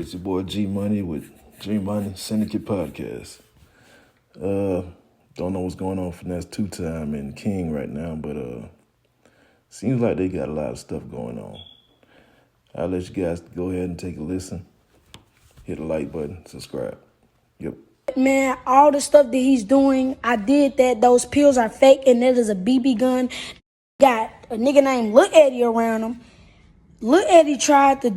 It's your boy G Money with GMONEY-SYNDICATE podcast. Don't know what's going on for Finesse two-time and King right now, but seems like they got a lot of stuff going on. I'll let you guys go ahead and take a listen. Hit the like button, subscribe. Yep. Man, all the stuff that he's doing, I did that. Those pills are fake, and that is a BB gun. Got a nigga named Lil Eddie around him. Lil Eddie tried to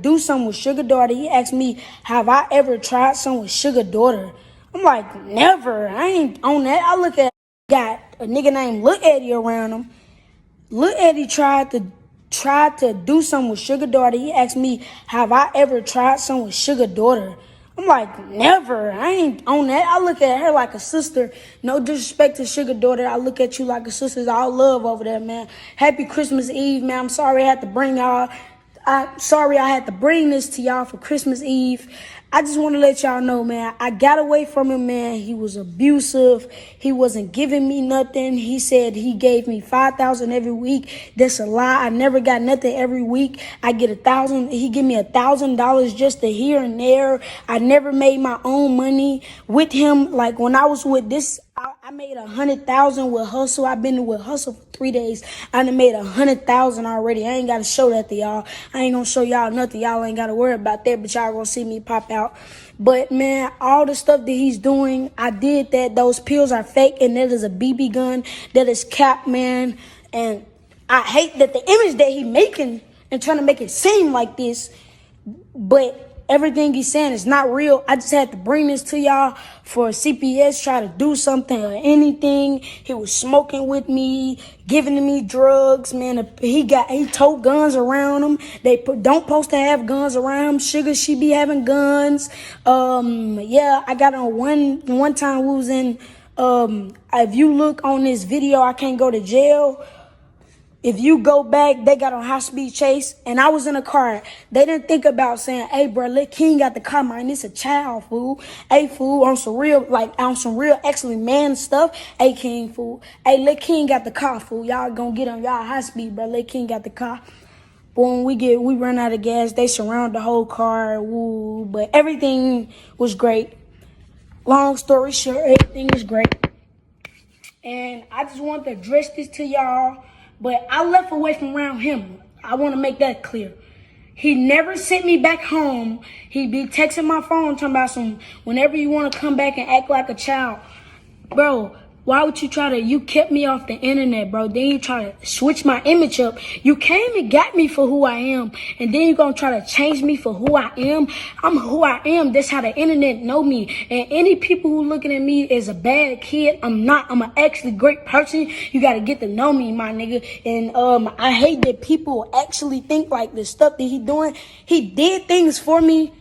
do something with Sugar Daughter. He asked me, have I ever tried something with Sugar Daughter? I'm like, never. I ain't on that. I look at, got a nigga named Lil Eddie around him. Lil Eddie tried to do something with Sugar Daughter. He asked me, have I ever tried something with Sugar Daughter? I'm like, never. I ain't on that. I look at her like a sister. No disrespect to Sugar Daughter. I look at you like a sister. It's all love over there, man. Happy Christmas Eve, man. I'm sorry I had to bring this to y'all for Christmas Eve. I just want to let y'all know, man, I got away from him, man. He was abusive. He wasn't giving me nothing. He said he gave me $5,000 every week. That's a lie. I never got nothing every week. I get $1,000. He give me $1,000 just to here and there. I never made my own money with him. Like when I was with this, I made $100,000 with Hustle. I've been with Hustle for 3 days. I done made $100,000 already. I ain't got to show that to y'all. I ain't going to show y'all nothing. Y'all ain't got to worry about that, but y'all going to see me pop out. But, man, all the stuff that he's doing, I did that. Those pills are fake, and that is a BB gun. That is cap, man. And I hate that the image that he making and trying to make it seem like this, but everything he's saying is not real. I just had to bring this to y'all for CPS try to do something or anything. He was smoking with me, giving me drugs, man. He tote guns around him. They don't supposed to have guns around him. Sugar, she be having guns. Yeah, I got on one time we was in, if you look on this video, I can't go to jail. If you go back, they got on high-speed chase, and I was in a car. They didn't think about saying, hey, bro, let King got the car, man. It's a child, fool. Hey, fool, on some real, actually man stuff. Hey, King, fool. Hey, let King got the car, fool. Y'all gonna get on y'all high-speed, bro. Let King got the car. But when we run out of gas, they surround the whole car, woo. But everything was great. Long story short, everything was great. And I just want to address this to y'all. But I left away from around him. I want to make that clear. He never sent me back home. He be texting my phone talking about whenever you want to come back and act like a child. Bro, why would you kept me off the internet, bro. Then you try to switch my image up. You came and got me for who I am. And then you going to try to change me for who I am. I'm who I am. That's how the internet know me. And any people who looking at me as a bad kid, I'm not. I'm an actually great person. You got to get to know me, my nigga. And I hate that people actually think like the stuff that he doing. He did things for me.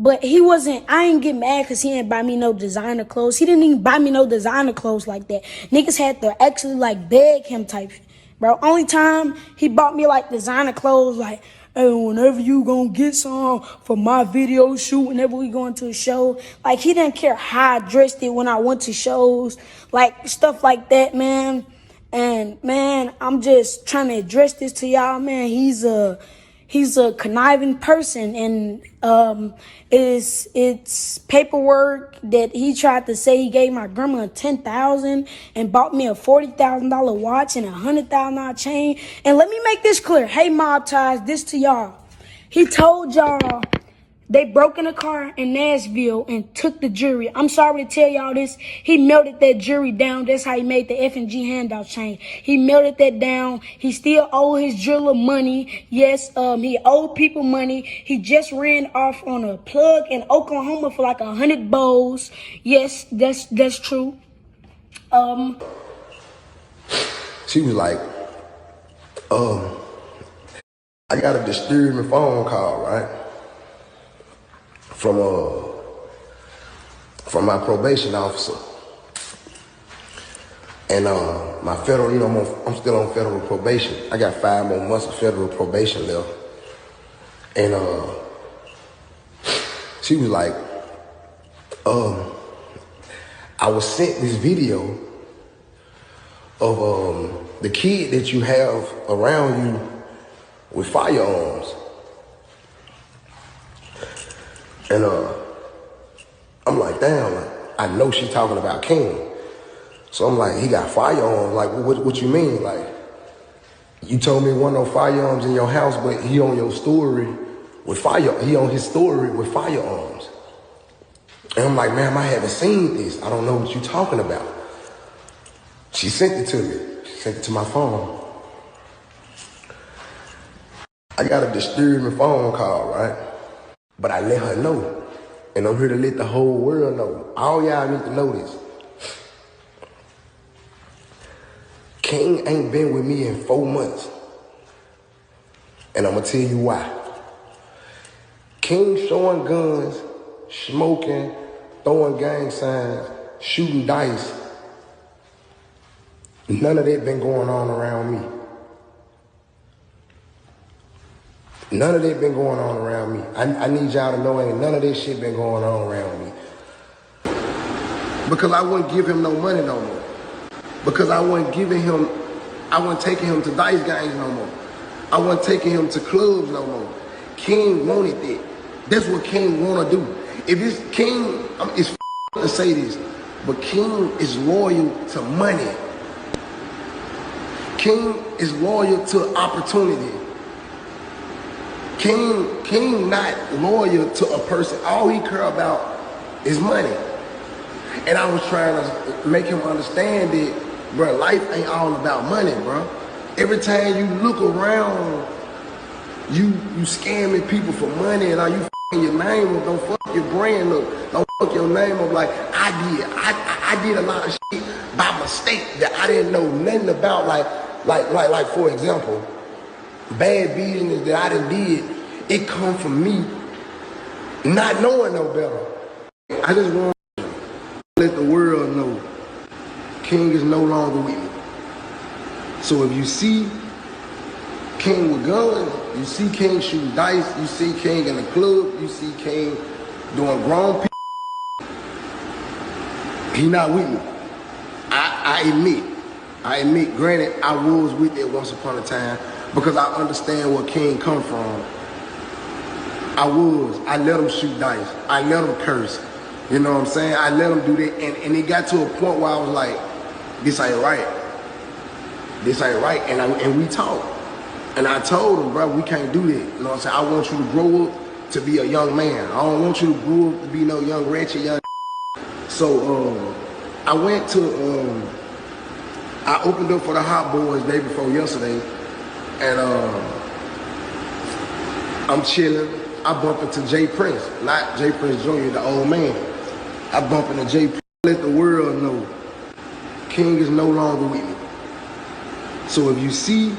But I ain't get mad because he didn't buy me no designer clothes. He didn't even buy me no designer clothes like that. Niggas had to actually like beg him type shit. Bro, only time he bought me like designer clothes, like, hey, whenever you gonna get some for my video shoot, whenever we going to a show. Like, he didn't care how I dressed it when I went to shows. Like, stuff like that, man. And, man, I'm just trying to address this to y'all, man. He's a conniving person, and it's paperwork that he tried to say he gave my grandma $10,000 and bought me a $40,000 watch and a $100,000 chain. And let me make this clear. Hey, Mob Ties, this to y'all. He told y'all they broke in a car in Nashville and took the jewelry. I'm sorry to tell y'all this. He melted that jewelry down. That's how he made the F&G handout chain. He melted that down. He still owe his jeweler money. Yes, he owed people money. He just ran off on a plug in Oklahoma for like 100 bowls. Yes, that's true. She was like, I got a disturbing phone call, right? From my probation officer. And my federal, I'm still on federal probation. I got 5 more months of federal probation left. And she was like, I was sent this video of the kid that you have around you with firearms. And I'm like, damn, like, I know she talking about King. So I'm like, he got firearms. Like, what you mean? Like, you told me one no firearms in your house, but he on your story with he on his story with firearms. And I'm like, ma'am, I haven't seen this. I don't know what you talking about. She sent it to me. She sent it to my phone. I got a disturbing phone call, right? But I let her know. And I'm here to let the whole world know. All y'all need to know this. King ain't been with me in 4 months. And I'm gonna tell you why. King showing guns, smoking, throwing gang signs, shooting dice. None of that been going on around me. None of that been going on around me. I need y'all to know ain't none of this shit been going on around me. Because I wouldn't give him no money no more. Because I wasn't taking him to dice games no more. I wasn't taking him to clubs no more. King wanted that. That's what King wanna do. If it's King, it's to say this, but King is loyal to money. King is loyal to opportunity. King not loyal to a person. All he care about is money. And I was trying to make him understand that, bro, life ain't all about money, bro. Every time you look around, you scamming people for money, and are you f***ing your name up? Don't fuck your brand up. Don't fuck your name up like I did a lot of shit by mistake that I didn't know nothing about. Like for example, bad business that I done did, it come from me not knowing no better. I just want to let the world know King is no longer with me. So if you see King with guns, you see King shooting dice, you see King in the club, you see King doing grown people, he not with me. I admit, granted, I was with it once upon a time because I understand where King come from. I let him shoot dice. I let him curse. You know what I'm saying? I let him do that. And it got to a point where I was like, this ain't right. This ain't right. And we talked. And I told him, bro, we can't do that. You know what I'm saying? I want you to grow up to be a young man. I don't want you to grow up to be no young ratchet young. So I went to, I opened up for the Hot Boys day before yesterday. And I'm chilling. I bump into Jay Prince, not Jay Prince Jr., the old man. I bump into Jay Prince. Let the world know King is no longer with me. So if you see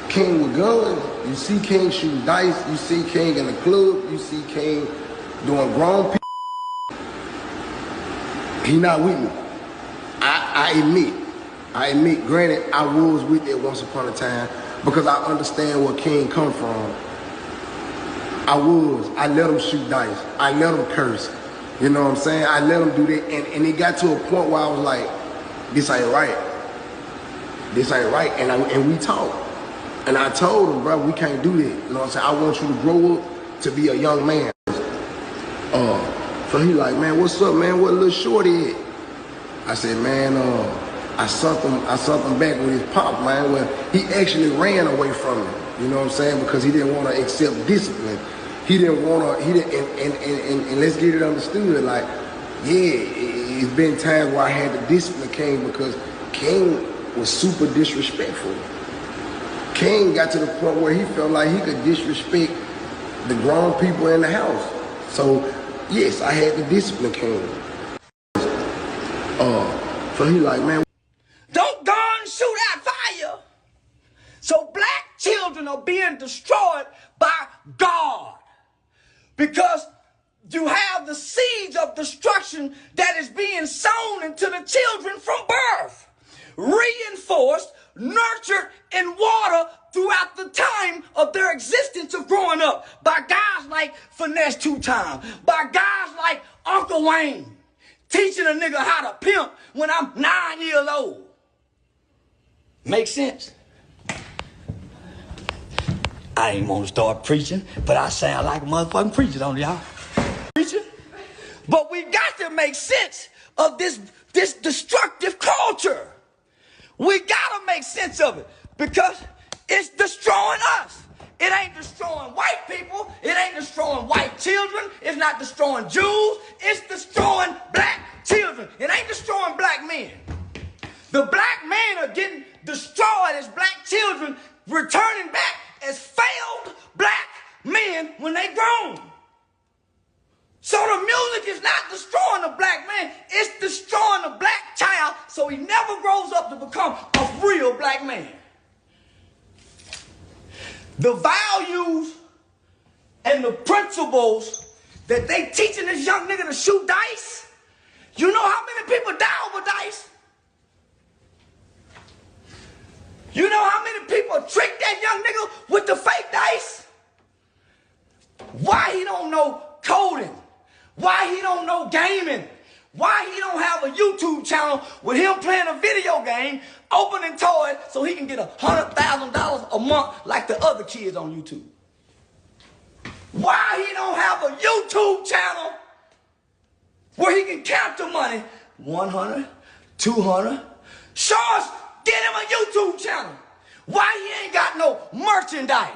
King with guns, you see King shooting dice, you see King in the club, you see King doing grown people, he not with me. I admit, granted, I was with it once upon a time because I understand where King come from. I let him shoot dice. I let him curse. You know what I'm saying? I let him do that. And it got to a point where I was like, this ain't right. This ain't right. And we talked. And I told him, bro, we can't do that. You know what I'm saying? I want you to grow up to be a young man. So he like, man, what's up, man? What little shorty at? I said, man, I sent him back with his pop, man. Well, he actually ran away from me. You know what I'm saying? Because he didn't want to accept discipline. He didn't want to, and let's get it understood. Like, yeah, it's been times where I had to discipline King because King was super disrespectful. King got to the point where he felt like he could disrespect the grown people in the house. So, yes, I had to discipline King. So he like, man, don't gun shoot out fire. So black children are being destroyed by God because you have the seeds of destruction that is being sown into the children from birth, reinforced, nurtured, and watered throughout the time of their existence of growing up by guys like Finesse 2 Times, by guys like Uncle Wayne, teaching a nigga how to pimp when I'm 9 years old. Make sense? I ain't want to start preaching, but I sound like a motherfucking preacher, don't y'all? But we got to make sense of this destructive culture. We got to make sense of it because it's destroying us. It ain't destroying white people. It ain't destroying white children. It's not destroying Jews. It's destroying black children. It ain't destroying black men. The black men are getting destroyed as black children, returning back as failed black men when they grown. So the music is not destroying the black man. It's destroying the black child so he never grows up to become a real black man. The values and the principles that they teaching this young nigga to shoot dice, you know how many people die over dice? You know how many people trick that young nigga with the fake dice? Why he don't know coding? Why he don't know gaming? Why he don't have a YouTube channel with him playing a video game, opening toys so he can get $100,000 a month like the other kids on YouTube? Why he don't have a YouTube channel where he can count the money? 100, 200. Sure, get him a YouTube channel. Why he ain't got no merchandise,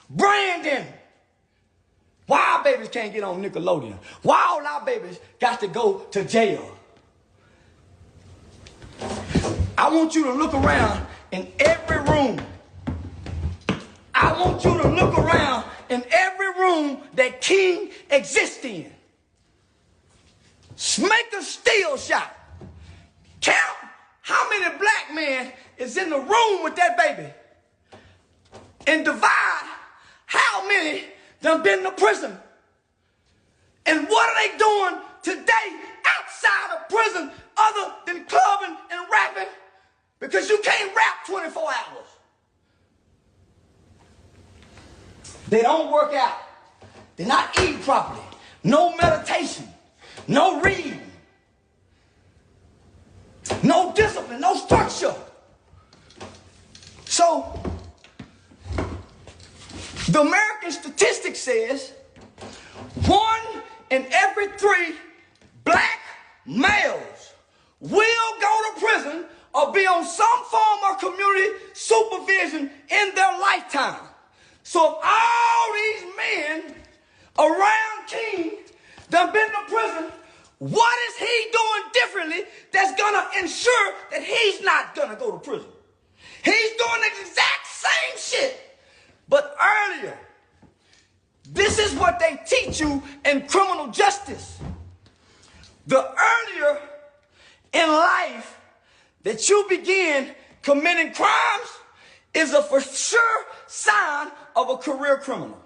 branding? Why our babies can't get on Nickelodeon? Why all our babies got to go to jail? I want you to look around in every room. I want you to look around in every room that King exists in. Make a still shot. Count how many black men is in the room with that baby. And divide how many done been to prison. And what are they doing today outside of prison other than clubbing and rapping? Because you can't rap 24 hours. They don't work out. They're not eating properly. No meditation. No reading. No discipline. No structure. So, the American statistics says 1 in every 3 black males will go to prison or be on some form of community supervision in their lifetime. So if all these men around King done been to prison, what is he doing differently that's gonna ensure that he's not gonna go to prison? He's doing the exact same shit. But earlier, this is what they teach you in criminal justice. The earlier in life that you begin committing crimes is a for sure sign of a career criminal.